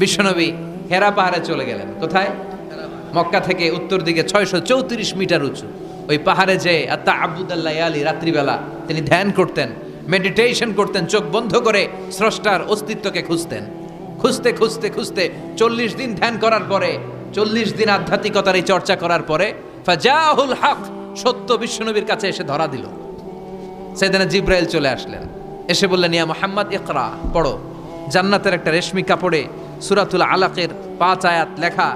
বিশ্বনবী হেরা পাহাড়ে চলে গেলেন। কোথায়? মক্কা থেকে উত্তর দিকে 634 মিটার উঁচু ওই পাহাড়ে যে তাআব্বুদাল্লাহ আলী রাত্রিবেলা তিনি ধ্যান করতেন, মেডিটেশন করতেন, চোখ বন্ধ করে স্রষ্টার অস্তিত্বকে খুঁজতেন। খুঁজতে খুঁজতে খুঁজতে 40 দিন ধ্যান করার পরে, 40 দিন আধ্যাত্মিকতার এই চর্চা করার পরে ফাজাহুল হক, সত্য বিশ্বনবীর কাছে এসে ধরা দিল। সাইয়েদনা জিবরাইল চলে আসলেন, এসে বললেন, ইয়া মুহাম্মদ ইকরা, পড়ো। জান্নাতের একটা রেশমি কাপড়ে সূরাতুল আলাকের 5 আয়াত লেখা,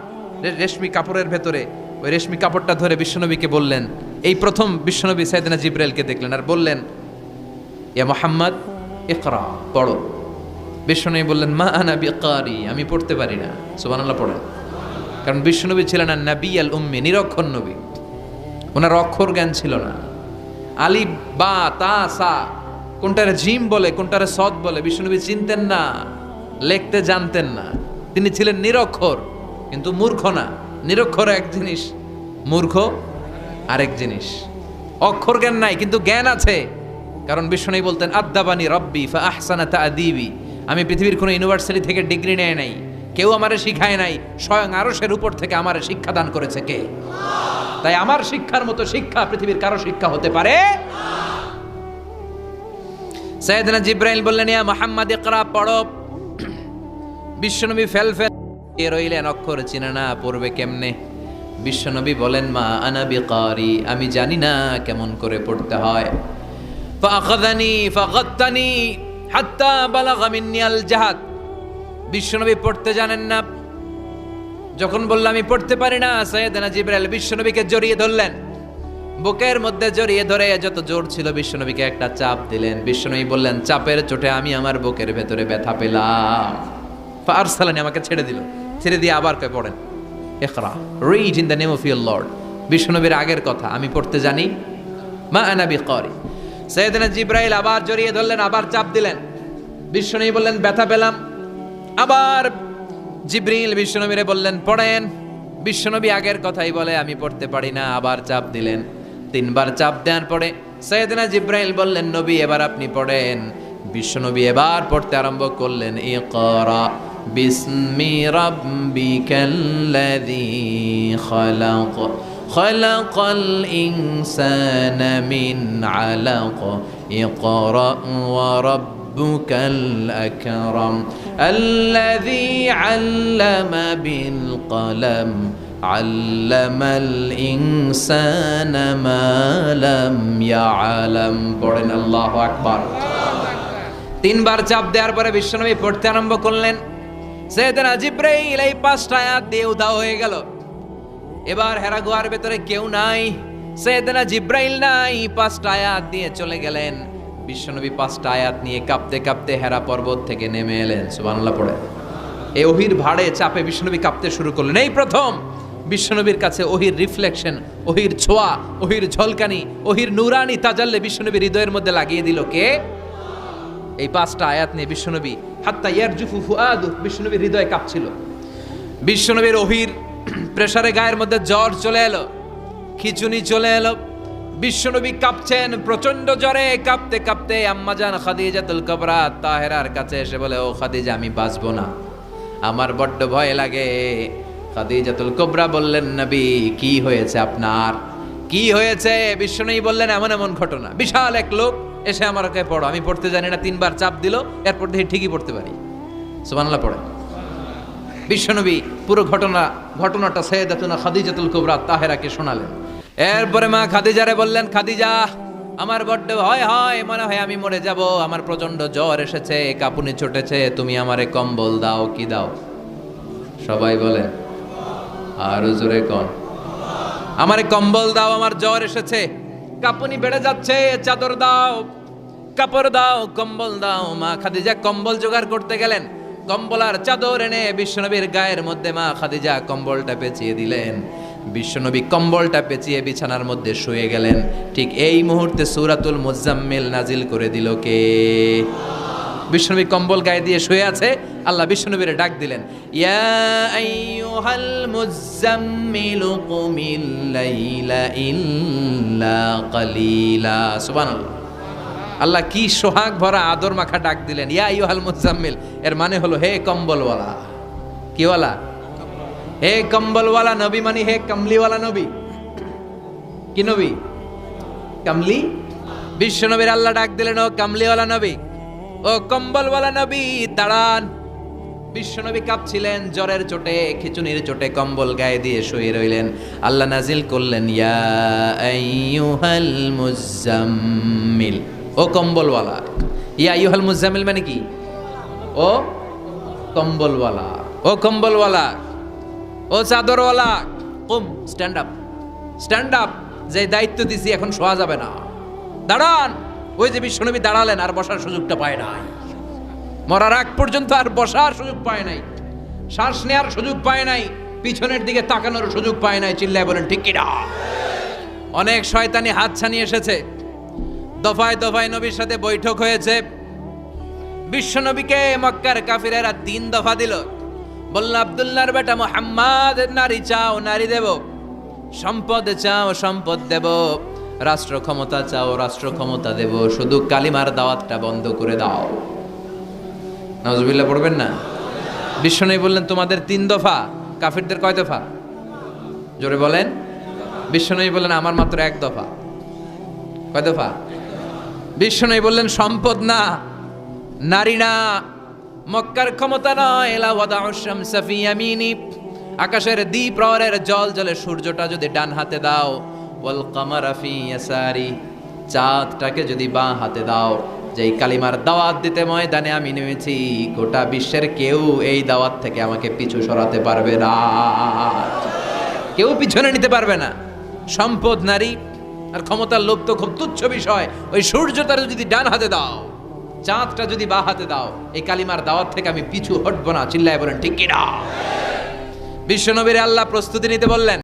রেশমি কাপড়ের ভেতরে ওই রেশমি কাপড়টা ধরে বিশ্বনবীকে বললেন। এই প্রথম বিশ্বনবী সাইয়েদনা জিবরাইলকে দেখলেন আর বললেন, ইয়া মুহাম্মদ ইকরা, পড়ো। বিশ্বনবী বললেন, মা আনা বিকারি, আমি পড়তে পারি না। সুবহানাল্লাহ পড়েন। কারণ বিশ্বনবী ছিলেন না নবী আল উম্মি, নিরক্ষর নবী, ওনার অক্ষর জ্ঞান ছিল না। আলিফ বা তা সা কোনটারে জিম বলে কোনটারে সদ বলে বিশ্বনবী চিনতেন না, লিখতে জানতেন না। তিনি ছিলেন নিরক্ষর, কিন্তু মূর্খ না। নিরক্ষর এক জিনিস, মূর্খ আরেক জিনিস। অক্ষর জ্ঞান নাই কিন্তু জ্ঞান আছে। কারণ বিশ্বনবী বলতেন, আদ্দাবানি রব্বি ফা আহসানা তাআদিবি, আমি পৃথিবীর কোনো ইউনিভার্সিটি থেকে ডিগ্রি নেয় নাই, কেউ আমারে শিখায় নাই, স্বয়ং আরশের উপর থেকে আমারে শিক্ষা দান করেছে কে? তাই আমার শিক্ষার মতো শিক্ষা পৃথিবীর কারো শিক্ষা হতে পারে। সাইয়েদনা জিবরাইল বললেন, ইয়া মুহাম্মদ ইকরা, পড়ো। বিশ্বনবী ফেল রইলেন, অক্ষর চিনে না, পড়বে কেমনে? বিশ্বনবী বলেন, মা আনা বিকারি, আমি জানি না কেমন করে পড়তে হয়। ফাআখাযানি ফাগাত্তানি হাত্তা বালাগা মিন্নি আল জাহাদ। বিশ্বনবী পড়তে জানেন না। যখন বললাম আমি পড়তে পারি না, সাইয়েদনা জিবরাইল বিশ্বনবীকে জড়িয়ে ধরলেন, বুকের মধ্যে জড়িয়ে ধরে যত জোর ছিল বিশ্বনবীকে একটা চাপ দিলেন। বিশ্বনবী বললেন, চাপের চোটে আমি আমার বুকের ভেতরে ব্যথা পেলাম। ফারসালানি, আমাকে ছেড়ে দিল। ছেড়ে দিয়ে আবার কয়, পড়েন, ইকরা, read in the name of your lord. বিশ্বনবীর আগের কথা, আমি পড়তে জানি, মা আনা বিকারি। সাইয়েদনা জিবরাইল আবার জড়িয়ে ধরলেন, আবার চাপ দিলেন। বিশ্বনবী বললেন, ব্যথা পেলাম। আবার জিবরিল বিশ্বনবীরে বললেন, পড়েন। বিশ্বনবী আগের কথাই বলে, আমি পড়তে পারি না। আবার চাপ দিলেন। 3 বার চাপ দেওয়ার পরে সাইয়েদনা জিবরাইল বললেন, নবী এবার আপনি পড়েন। বিশ্বনবী এবার পড়তে আরম্ভ করলেন, ইকরা বিসমি রাব্বিকাল্লাযী খালাক খালাকাল ইনসানা মিন আলাক ইকরা ওয়া রাব্বুকাল আকরাম الذي علم بالقلم علم الإنسان ما لم يعلم। পড়েন আল্লাহু আকবার। 3 বার চাপ দেওয়ার পরে বিশ্বনবী পড়তে আরম্ভ করলেন। সাইয়েদনা জিবরাইল এই 5টা আয়াত দিয়ে উধাও হয়ে গেল। এবার হেরা গুহার ভেতরে কেউ নাই, সাইয়েদনা জিবরাইল নাই, 5টা আয়াত দিয়ে চলে গেলেন। বিশ্বনবী 5টা আয়াত নিয়ে কাঁপতে কাঁপতে হেরা পর্বত থেকে নেমে এলেন। সুবহানাল্লাহ পড়ে। এই ওহির ভাড়ে চাপে বিশ্বনবী কাঁপতে শুরু করলেন। এই প্রথম বিশ্বনবীর কাছে ওহির রিফ্লেকশন, ওহির ছোঁয়া, ওহির ঝলকানি, ওহির নুরানি তাজাল্লি বিশ্বনবীর হৃদয়ের মধ্যে লাগিয়ে দিল কে? এই 5টা আয়াত নিয়ে বিশ্বনবী হাত্তা ইয়ারজুফু ফুআদু, বিশ্বনবীর হৃদয় কাঁপছিল। বিশ্বনবীর ওহির প্রেসারে গায়ের মধ্যে জ্বর চলে এলো, খিচুনি চলে এলো। বিশ্বনবী কাঁপছেন প্রচন্ড জ্বরে। কাঁপতে কাঁপতে আম্মাজান খাদিজাতুল কুবরা তাহেরার কাছে এসে বলে, ও খাদিজা, আমি বাঁচবো না, আমার বড্ড ভয় লাগে। খাদিজাতুল কুবরা বললেন, নবী কি হয়েছে আপনার, কি হয়েছে? বিশ্বনবী বললেন, এমন এমন ঘটনা। বিশাল এক লোক এসে আমার কাছে পড়ো, আমি পড়তে জানি না, 3 বার চাপ দিল, এরপর দেখি ঠিকই পড়তে পারি। সুবহানাল্লাহ পড়ে। বিশ্বনবী পুরো ঘটনাটা সাইয়েদাতুনা খাদিজাতুল কুবরা তাহেরাকে শোনালেন। এরপরে মা খাদিজারে বললেন, খাদিজা, আমার বড্ড ভয় হয়, মনে হয় আমি মরে যাব, আমার প্রচন্ড জ্বর এসেছে, কাঁপুনি ছুটেছে, তুমি আমারে কম্বল দাও। কি দাও? সবাই বলে, আরো জোরে কোন, আমারে কম্বল দাও, আমার জ্বর এসেছে, কাঁপুনি বেড়ে যাচ্ছে, চাদর দাও, কাপড় দাও, কম্বল দাও। মা খাদিজা কম্বল জোগাড় করতে গেলেন। কম্বল আর চাদর এনে বিশ্বনবীর গায়ের মধ্যে মা খাদিজা কম্বলটা পেঁচিয়ে দিলেন। বিশ্বনবী কম্বলটা পেঁচিয়ে বিছানার মধ্যে শুয়ে গেলেন। ঠিক এই মুহূর্তে সূরাতুল মুজাম্মিল নাজিল করে দিল কে? বিশ্বনবী কম্বল গায়ে দিয়ে শুয়ে আছে, আল্লাহ বিশ্বনবীরে ডাক দিলেন, ইয়া আইয়ুহাল মুজাম্মিলু কুমিল লাইলা ইল্লা কালিলা। সুবহানাল্লাহ। আল্লাহ কি সোহাগ ভরা আদর মাখা ডাক দিলেন, ইয়া আইয়ুহাল মুজাম্মিল। এর মানে হলো, হে কম্বলওয়ালা, কিওয়ালা? হে কম্বলওয়ালা নবী মানে হে কমলিওয়ালা নবী। কি নবী? কমলি। বিশ্ব নবীর আল্লাহ ডাক দিলেন, ও কমলিওয়ালা নবী, ও কম্বলওয়ালা নবী দাঁড়ান। বিশ্ব নবী কাঁপছিলেন জ্বরের চোটে, খিচুনির চোটে কম্বল গায়ে দিয়ে শুয়ে রইলেন। আল্লাহ নাজিল করলেন, ইয়া আইয়ুহাল মুজাম্মিল, ও কম্বলওয়ালা। ইয়া আইয়ুহাল মুজাম্মিল মানে কি? ও কম্বলওয়ালা, ও কম্বলওয়ালা, ও চাদরওয়ালা, কুম, স্ট্যান্ড আপ, স্ট্যান্ড আপ। যে দায়িত্ব দিছি এখন শোয়া যাবে না, দাঁড়ান। ওই যে বিশ্বনবী দাঁড়ালেন, আর বসার সুযোগটা পায় নাই। মরার আগ পর্যন্ত আর বসার সুযোগ পায় নাই, শ্বাস নেওয়ার সুযোগ পায় নাই, পিছনের দিকে তাকানোর সুযোগ পায় নাই। চিল্লায় বলেন ঠিক কিনা? অনেক শয়তানি হাত ছানিয়ে এসেছে, দফায় দফায় নবীর সাথে বৈঠক হয়েছে। বিশ্বনবীকে মক্কার কাফিরেরা 3 দফা দিল। বলল, আব্দুল্লাহর বেটা মুহাম্মদ, নারী চাও নারী দেব, সম্পদ চাও সম্পদ দেব, রাষ্ট্র ক্ষমতা চাও রাষ্ট্র ক্ষমতা দেব, শুধু কালিমার দাওয়াতটা বন্ধ করে দাও। নাউজুবিল্লাহ পড়বেন না? বিশ্বনবী বললেন, তোমাদের 3 দফা, কাফিরদের কয় দফা? জোরে বলেন। বিশ্বনবী বললেন, আমার মাত্র 1 দফা। কয় দফা? বিশ্বনবী বললেন, সম্পদ না, নারী না, মক্কার ক্ষমতা নয়। লা ওয়াদাউ শামসা ফি ইয়ামিনি, আকাশের দ্বিপ্রহরের জল জলে সূর্যটা যদি ডান হাতে দাও, ওয়াল কামারা ফি ইয়াসারি, চাঁদটাকে যদি বাঁ হাতে দাও। যেই কালিমার দাওয়াত দিতে ময়দানে আমি নেমেছি, গোটা বিশ্বের কেউ এই দাওয়াত থেকে আমাকে পিছু সরাতে পারবে না, কেউ পিছনে নিতে পারবে না। সম্পদ, নারী আর ক্ষমতার লোভ তো খুব তুচ্ছ বিষয়। ওই সূর্যটা যদি ডান হাতে দাও, চাঁদটা যদি বাঁ হাতে দাও, এই কালিমার দাওয়াত থেকে আমি পিছু হটবো না। চিল্লায় বলেন ঠিক কিনা? বিশ্বনবীর আল্লাহ প্রস্তুতি নিতে বললেন।